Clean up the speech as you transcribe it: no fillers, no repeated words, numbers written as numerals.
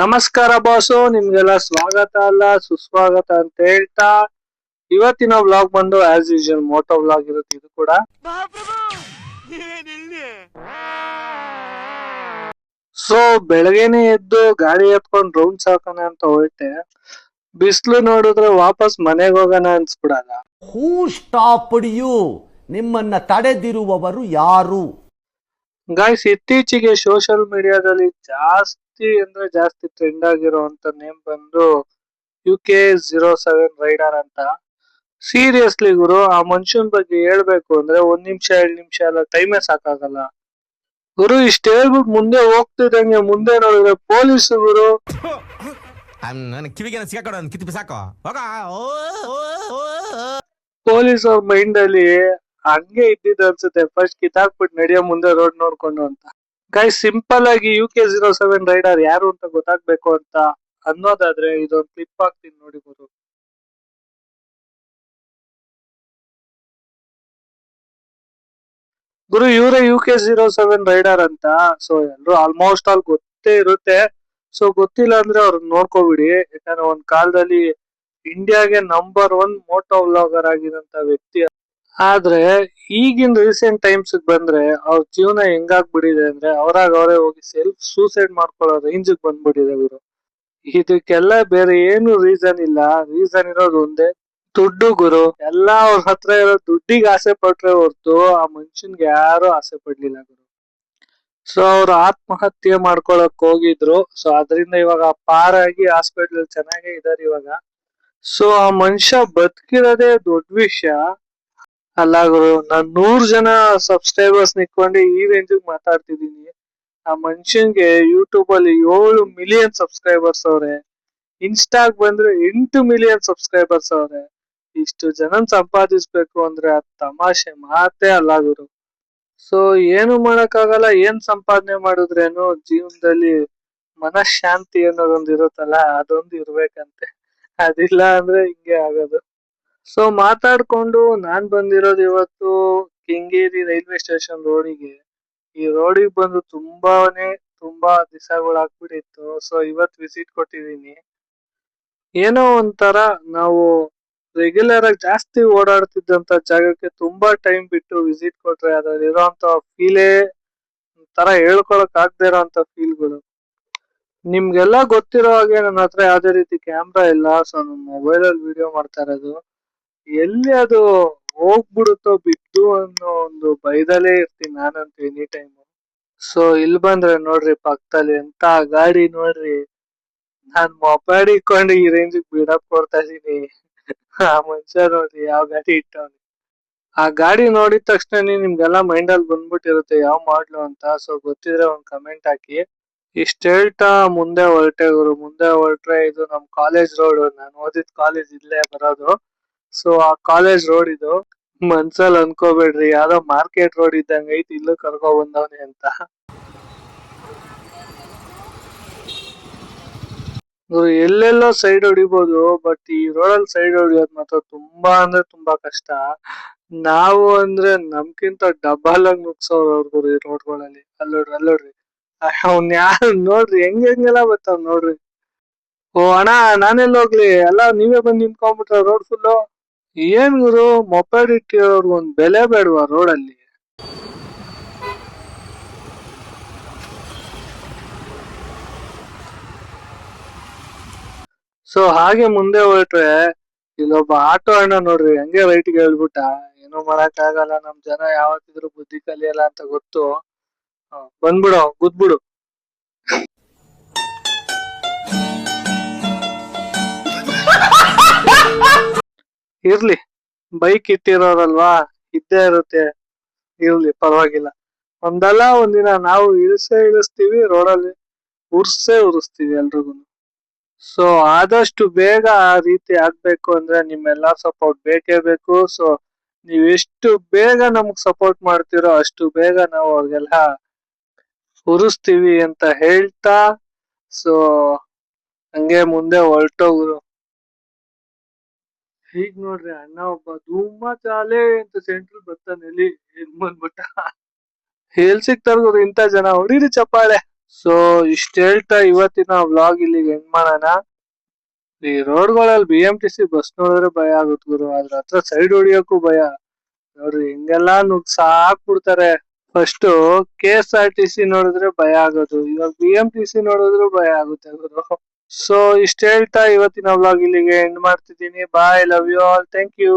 ನಮಸ್ಕಾರ ಬಾಸು, ನಿಮ್ಗೆಲ್ಲ ಸ್ವಾಗತ ಅಲ್ಲ ಸುಸ್ವಾಗತ ಅಂತ ಹೇಳ್ತಾ ಇವತ್ತಿನ ವ್ಲಾಗ್ ಬಂದು ಆಸ್ ಯೂಶುವಲ್ ಮೋಟೋ ವ್ಲಾಗ್ ಇರುತ್ತೆ. ಇದು ಕೂಡ ಸೊ ಬೆಳಗ್ಗೆನೆ ಎದ್ದು ಗಾಡಿ ಎತ್ಕೊಂಡು ರೌಂಡ್ಸ್ ಹಾಕೋಣ ಅಂತ ಹೊರಟೆ. ಬಿಸಿಲು ನೋಡಿದ್ರೆ ವಾಪಸ್ ಮನೆಗೆ ಹೋಗೋಣ ಅನ್ಸ್ಬಿಡಲ್ಲ. ಹೂ ಸ್ಟಾಪ್ಡ್ ಯು? ನಿಮ್ಮನ್ನ ತಡೆದಿರುವವರು ಯಾರು? ಗಾಯ್ಸ್, ಇತ್ತೀಚೆಗೆ ಸೋಷಿಯಲ್ ಮೀಡಿಯಾದಲ್ಲಿ ಜಾಸ್ತಿ ಅಂದ್ರೆ ಜಾಸ್ತಿ ಟ್ರೆಂಡ್ ಆಗಿರುವಂತ ನೇಮ್ ಬಂದು UK07 ರೈಡರ್ ಅಂತ. ಸೀರಿಯಸ್ಲಿ ಗುರು, ಆ ಮನುಷ್ಯನ ಬಗ್ಗೆ ಹೇಳ್ಬೇಕು ಅಂದ್ರೆ 1 ನಿಮಿಷ 2 ನಿಮಿಷ ಎಲ್ಲ ಟೈಮೇ ಸಾಕಾಗಲ್ಲ ಗುರು. ಇಷ್ಟ ಹೇಳ್ಬಿಟ್ಟು ಮುಂದೆ ಹೋಗ್ತಿದಂಗೆ ಮುಂದೆ ನೋಡಿದ್ರೆ ಪೊಲೀಸ್ ಗುರು. ಕಿವಿಗೆ ಸಿಗಾಕೊಡ ಕಿತ್ತಿ ಸಾಕು ಪೊಲೀಸ್ ಅವ್ರ ಮೈಂಡ್ ಅಲ್ಲಿ ಹಂಗೆ ಇದ್ದಿದ್ದು ಅನ್ಸುತ್ತೆ, ಫಸ್ಟ್ ಕಿತ್ತಾಕ್ಬಿಟ್ಟು ನಡೆಯೋ ಮುಂದೆ ರೋಡ್ ನೋಡ್ಕೊಂಡು ಅಂತ. ಗೈಸ್, ಸಿಂಪಲ್ ಆಗಿ UK07 ರೈಡರ್ ಯಾರು ಅಂತ ಗೊತ್ತಾಗ್ಬೇಕು ಅಂತ ಅನ್ನೋದಾದ್ರೆ ಇದೊಂದು ಕ್ಲಿಪ್ ಹಾಕ್ತೀನಿ ನೋಡಿ ಗುರು. ಗುರು ಇವರೇ UK07 ರೈಡರ್ ಅಂತ. ಸೊ ಎಲ್ರು ಆಲ್ಮೋಸ್ಟ್ ಆಲ್ ಗೊತ್ತೇ ಇರುತ್ತೆ. ಸೊ ಗೊತ್ತಿಲ್ಲ ಅಂದ್ರೆ ಅವ್ರನ್ನ ನೋಡ್ಕೋಬಿಡಿ, ಯಾಕಂದ್ರೆ ಒಂದ್ ಕಾಲದಲ್ಲಿ ಇಂಡಿಯಾಗೆ ನಂಬರ್ 1 ಮೋಟೋ ವ್ಲಾಗರ್ ಆಗಿದಂತ ವ್ಯಕ್ತಿ. ಆದ್ರೆ ಈಗಿನ ರೀಸೆಂಟ್ ಟೈಮ್ಸ್ ಬಂದ್ರೆ ಅವ್ರ ಜೀವನ ಹೆಂಗಾಗ್ಬಿಟ್ಟಿದೆ ಅಂದ್ರೆ ಅವ್ರಾಗ ಅವರೇ ಹೋಗಿ ಸೆಲ್ಫ್ ಸೂಸೈಡ್ ಮಾಡ್ಕೊಳ್ಳೋ ರೇಂಜ್ ಬಂದ್ಬಿಟ್ಟಿದೆ ಗುರು. ಇದಕ್ಕೆಲ್ಲ ಬೇರೆ ಏನು ರೀಸನ್ ಇಲ್ಲ, ರೀಸನ್ ಇರೋದು ಒಂದೇ, ದುಡ್ಡು ಗುರು. ಎಲ್ಲ ಅವ್ರ ಹತ್ರ ಇರೋ ದುಡ್ಡಿಗೆ ಆಸೆ ಪಟ್ರೆ ಹೊರ್ತು ಆ ಮನುಷ್ಯನ್ಗೆ ಯಾರು ಆಸೆ ಪಡ್ಲಿಲ್ಲ ಗುರು. ಸೊ ಅವ್ರು ಆತ್ಮಹತ್ಯೆ ಮಾಡ್ಕೊಳಕ್ ಹೋಗಿದ್ರು. ಸೊ ಅದರಿಂದ ಇವಾಗ ಪಾರಾಗಿ ಹಾಸ್ಪಿಟಲ್ ಚೆನ್ನಾಗೇ ಇದಾರೆ ಇವಾಗ. ಸೊ ಆ ಮನುಷ್ಯ ಬದುಕಿರೋದೇ ದೊಡ್ಡ ವಿಷಯ ಅಲ್ಲ ಗುರು. ನಾನ್ 100 ಜನ ಸಬ್ಸ್ಕ್ರೈಬರ್ಸ್ ನಿಕ್ಕೊಂಡು ಈ ರೇಂಜ್ ಮಾತಾಡ್ತಿದೀನಿ. ಆ ಮನುಷ್ಯನ್ಗೆ ಯೂಟ್ಯೂಬ್ ಅಲ್ಲಿ 7 ಮಿಲಿಯನ್ ಸಬ್ಸ್ಕ್ರೈಬರ್ಸ್ ಅವ್ರೆ, ಇನ್ಸ್ಟಾಗ್ ಬಂದ್ರೆ 8 ಮಿಲಿಯನ್ ಸಬ್ಸ್ಕ್ರೈಬರ್ಸ್ ಅವ್ರೆ. ಇಷ್ಟು ಜನ ಸಂಪಾದಿಸ್ಬೇಕು ಅಂದ್ರೆ ಅದ್ ತಮಾಷೆ ಮಾತೇ ಅಲ್ಲ ಗುರು. ಸೊ ಏನು ಮಾಡಕ್ಕಾಗಲ್ಲ, ಏನ್ ಸಂಪಾದನೆ ಮಾಡಿದ್ರೇನು ಜೀವನದಲ್ಲಿ ಮನಃಶಾಂತಿ ಅನ್ನೋದೊಂದು ಇರುತ್ತಲ್ಲ, ಅದೊಂದು ಇರ್ಬೇಕಂತೆ. ಅದಿಲ್ಲ ಅಂದ್ರೆ ಹಿಂಗೆ ಆಗೋದು. ಸೊ ಮಾತಾಡ್ಕೊಂಡು ನಾನ್ ಬಂದಿರೋದು ಇವತ್ತು ಕೆಂಗೇರಿ ರೈಲ್ವೆ ಸ್ಟೇಷನ್ ರೋಡಿಗೆ. ಈ ರೋಡಿಗೆ ಬಂದು ತುಂಬಾ ದಿವಸಗಳು ಆಗ್ಬಿಟ್ಟಿತ್ತು. ಸೊ ಇವತ್ ವಿಸಿಟ್ ಕೊಟ್ಟಿದೀನಿ. ಏನೋ ಒಂಥರ ನಾವು ರೆಗ್ಯುಲರ್ ಆಗಿ ಜಾಸ್ತಿ ಓಡಾಡ್ತಿದ್ದಂತ ಜಾಗಕ್ಕೆ ತುಂಬಾ ಟೈಮ್ ಬಿಟ್ಟು ವಿಸಿಟ್ ಕೊಟ್ರೆ ಅದ್ರಲ್ಲಿ ಇರೋಂತ ಫೀಲೇ ಒಂಥರ ಹೇಳ್ಕೊಳಕ್ ಆಗದೆ ಇರೋಂತ ಫೀಲ್ಗಳು. ನಿಮ್ಗೆಲ್ಲ ಗೊತ್ತಿರೋ ಹಾಗೆ ನನ್ನ ಹತ್ರ ಯಾವ್ದೇ ರೀತಿ ಕ್ಯಾಮ್ರಾ ಇಲ್ಲ. ಸೊ ನಾನು ಮೊಬೈಲ್ ಅಲ್ಲಿ ವಿಡಿಯೋ ಮಾಡ್ತಾ ಇರೋದು. ಎಲ್ಲಿ ಅದು ಹೋಗ್ಬಿಡುತ್ತೋ ಬಿದ್ದು ಅನ್ನೋ ಒಂದು ಭಯದಲ್ಲೇ ಇರ್ತೀನಿ ನಾನಂತೂ ಎನಿ ಟೈಮ್. ಸೊ ಇಲ್ಲಿ ಬಂದ್ರೆ ನೋಡ್ರಿ ಪಕ್ಕದಲ್ಲಿ ಎಂತ ಗಾಡಿ ನೋಡ್ರಿ. ನಾನ್ ಮೊಬೈಲ್ ಇಟ್ಕೊಂಡು ಈ ರೇಂಜ್ ಬಿಡಪ್ ಕೊಡ್ತಾ ಇದೀನಿ. ಆ ಮನುಷ್ಯ ನೋಡ್ರಿ ಯಾವ ಗಾಡಿ ಇಟ್ಟವ್ನಿ. ಆ ಗಾಡಿ ನೋಡಿದ ತಕ್ಷಣ ನಿಮ್ಗೆಲ್ಲ ಮೈಂಡ್ ಅಲ್ಲಿ ಬಂದ್ಬಿಟ್ಟಿರುತ್ತೆ ಯಾವ ಮಾಡ್ಲು ಅಂತ. ಸೊ ಗೊತ್ತಿದ್ರೆ ಒಂದ್ ಕಮೆಂಟ್ ಹಾಕಿ. ಇಷ್ಟ ಹೇಳ್ತಾ ಮುಂದೆ ಹೊರಟೆ ಗುರು. ಮುಂದೆ ಹೊರಟ್ರೆ ಇದು ನಮ್ ಕಾಲೇಜ್ ರೋಡ್. ನಾನು ಓದಿದ್ ಕಾಲೇಜ್ ಇಲ್ಲೇ ಬರೋದು. ಸೊ ಆ ಕಾಲೇಜ್ ರೋಡ್ ಇದು. ಮನ್ಸಲ್ಲಿ ಅನ್ಕೋಬೇಡ್ರಿ ಯಾವ್ದೋ ಮಾರ್ಕೆಟ್ ರೋಡ್ ಇದ್ದಂಗ ಐತಿ ಇಲ್ಲೂ ಕರ್ಕೊ ಬಂದವನಿ ಅಂತ. ಎಲ್ಲೆಲ್ಲೋ ಸೈಡ್ ಹೊಡಿಬಹುದು, ಬಟ್ ಈ ರೋಡಲ್ಲಿ ಸೈಡ್ ಹೊಡಿಯೋದ್ ಮಾತ್ರ ತುಂಬಾ ಅಂದ್ರೆ ತುಂಬಾ ಕಷ್ಟ. ನಾವು ಅಂದ್ರೆ ನಮ್ಕಿಂತ ಡಬಲ್ ಆಗಿ ನುಗ್ಸೋರು ಈ ರೋಡ್ಗಳಲ್ಲಿ. ಅಲ್ಲೋಡ್ರಿ ಅವ್ನ್ ಯಾರು ನೋಡ್ರಿ ಹೆಂಗೆಲ್ಲ ಬರ್ತಾವ್ ನೋಡ್ರಿ. ಓ ಅಣ್ಣ, ನಾನೆಲ್ಲ ಹೋಗ್ಲಿ, ಎಲ್ಲ ನೀವೇ ಬಂದ್ ನಿಂತ್ಕೊಂಡ್ಬಿಟ್ರ ರೋಡ್ ಫುಲ್ಲು. ಏನ್ ಗುರು, ಮೊಪೆಡ್ ಇಟ್ಟಿರೋರ್ಗ ಒಂದ್ ಬೆಲೆ ಬೇಡವಾ ರೋಡಲ್ಲಿ? ಸೊ ಹಾಗೆ ಮುಂದೆ ಹೊರಟ್ರೆ ಇಲ್ಲೊಬ್ಬ ಆಟೋ ಅಣ್ಣ ನೋಡ್ರಿ ಹಂಗೆ ರೈಟ್ಗೆ ಹೇಳ್ಬಿಟ್ಟ. ಏನೋ ಮಾಡಕ್ ಆಗಲ್ಲ, ನಮ್ ಜನ ಯಾವತ್ತಿದ್ರು ಬುದ್ಧಿ ಕಲಿಯಲ್ಲ ಅಂತ ಗೊತ್ತು. ಬಂದ್ಬಿಡು, ಗುದ್ಬಿಡು. ಇರ್ಲಿ, ಬೈಕ್ ಇಟ್ಟಿರೋರಲ್ವಾ, ಇದ್ದೇ ಇರುತ್ತೆ, ಇರ್ಲಿ ಪರವಾಗಿಲ್ಲ. ಒಂದಲ್ಲ ಒಂದಿನ ನಾವು ಇಳಿಸ್ತೀವಿ ರೋಡಲ್ಲಿ, ಉರ್ಸ್ತೀವಿ ಎಲ್ರಿಗೂ. ಸೊ ಆದಷ್ಟು ಬೇಗ ಆ ರೀತಿ ಆಗ್ಬೇಕು ಅಂದ್ರೆ ನಿಮ್ಮೆಲ್ಲಾ ಸಪೋರ್ಟ್ ಬೇಕೇ ಬೇಕು. ಸೊ ನೀವ್ ಎಷ್ಟು ಬೇಗ ನಮಗ್ ಸಪೋರ್ಟ್ ಮಾಡ್ತೀರೋ ಅಷ್ಟು ಬೇಗ ನಾವು ಅವ್ರಿಗೆಲ್ಲ ಉರಿಸ್ತೀವಿ ಅಂತ ಹೇಳ್ತಾ, ಸೊ ಹಂಗೆ ಮುಂದೆ ಹೊರಟೋಗುರು. ಹೀಗ್ ನೋಡ್ರಿ ಅಣ್ಣ ಒಬ್ಬ ಧೂಮ ಚಾಲೆ ಅಂತ ಸೆಂಟ್ರಲ್ ಬರ್ತಾನೆ. ಎಲ್ಲಿ ಬಂದ್ಬಿಟ್ಟ. ಎಲ್ ಸಿಗ್ತಾರ ಗುರು ಇಂಥ ಜನ, ಹೊಡೀರಿ ಚಪ್ಪಾಳೆ. ಸೊ ಇಷ್ಟ ಹೇಳ್ತಾ ಇವತ್ತಿನ ವ್ಲಾಗ್ ಇಲ್ಲಿಗೆ ಎಂಡ್ ಮಾಡೋಣ. ಈ ರೋಡ್ಗಳಲ್ಲಿ BMTC ಬಸ್ ನೋಡಿದ್ರೆ ಭಯ ಆಗುತ್ತೆ ಗುರು. ಅದ್ರ ಹತ್ರ ಸೈಡ್ ಹೊಡಿಯೋಕ್ಕೂ ಭಯ. ನೋಡ್ರಿ ಹಿಂಗೆಲ್ಲಾ ನುಗ್ಸಾಕ್ಬಿಡ್ತಾರೆ. ಫಸ್ಟ್ KSRTC ನೋಡಿದ್ರೆ ಭಯ ಆಗೋದು, ಇವಾಗ BMTC ನೋಡಿದ್ರು ಭಯ ಆಗುತ್ತೆ ಗುರು. ಸೊ ಇಷ್ಟ ಹೇಳ್ತಾ ಇವತ್ತಿನ ವ್ಲಾಗ್ ಇಲ್ಲಿಗೆ ಎಂಡ್ ಮಾಡ್ತಿದ್ದೀನಿ. Bye, love you all, thank you.